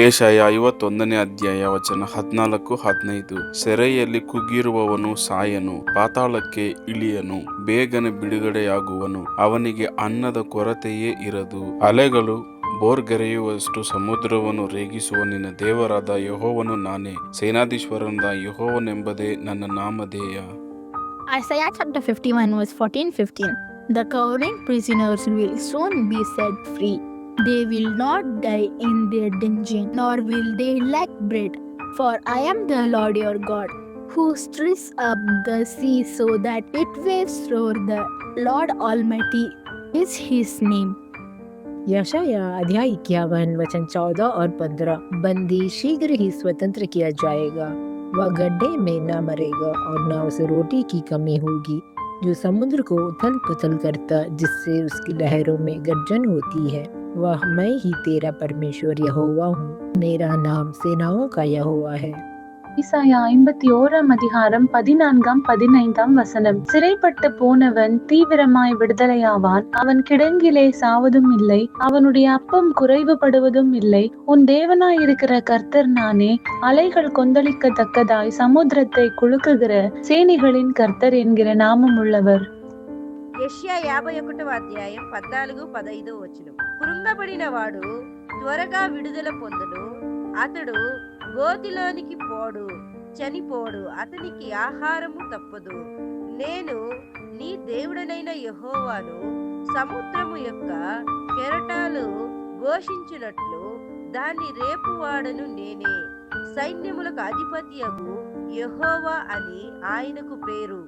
ಯೆಶಾಯ 51ನೇ ಅಧ್ಯಾಯ ವಚನ 14-15. ಸೆರೆಯಲ್ಲಿ ಕುಗ್ಗಿರುವವನು ಸಾಯನು, ಪಾತಾಳಕ್ಕೆ ಇಳಿಯನು, ಬೇಗನೆ ಬಿಡುಗಡೆಯಾಗುವನು, ಅವನಿಗೆ ಅನ್ನದ ಕೊರತೆಯೇ ಇರದು. ಅಲೆಗಳು ಬೋರ್ಗರೆಯುವಷ್ಟು ಸಮುದ್ರವನ್ನು ರೇಗಿಸುವ ನಿನ್ನ ದೇವರಾದ ಯೆಹೋವನು ನಾನೇ, ಸೇನಾಧೀಶ್ವರನಾದ ಯೆಹೋವನೆಂಬುದೇ ನನ್ನ ನಾಮಧೇಯ. Isaiah chapter 51 verse 14-15. The cowering prisoners will soon be set free. They will not die in their dungeon, nor will they lack bread. For I am the Lord your God, who stirs up the sea so that it waves roar. The Lord Almighty is his name. यशाया अध्याय 51 वचन 14 और 15। बंदी शीघ्र ही स्वतंत्र किया जाएगा, वह गड्ढे में न मरेगा और न उसे रोटी की कमी होगी। जो समुद्र को उथल पुथल करता, जिससे उसकी लहरों में गर्जन होती है, वह मैं ही तेरा परमेश्वर यहोवा हूँ। मेरा नाम सेनाओं का यहोवा है। ஏசாயா 51ஆம் அதிகாரம் 14-15 வசனம். சிறைப்பட்டு போனவன் தீவிரமாய் விடுதலையாவான், அவன் கிடங்கிலே சாவதும் இல்லை, அவனுடைய அப்பம் குறைவுபடுவதும் இல்லை. உன் தேவனாயிருக்கிற கர்த்தர் நானே, அலைகள் கொந்தளிக்கத்தக்கதாய் சமுத்திரத்தை குலுக்குகிற சேனைகளின் கர்த்தர் என்கிற நாமம் உள்ளவர். యెషయా 51వ అధ్యాయం 14-15 వచనం. కృంగబడిన వాడు త్వరగా విడుదల పొందును, అతడు గోతిలోనికి పోడు, చనిపోడు, అతనికి ఆహారము తప్పదు. నేను నీ దేవుడనైన యెహోవాను. సముద్రము యొక్క కెరటాలు ఘోషించినట్లు దాన్ని రేపువాడను నేనే. సైన్యములకు అధిపతియగు యెహోవా అని ఆయనకు పేరు.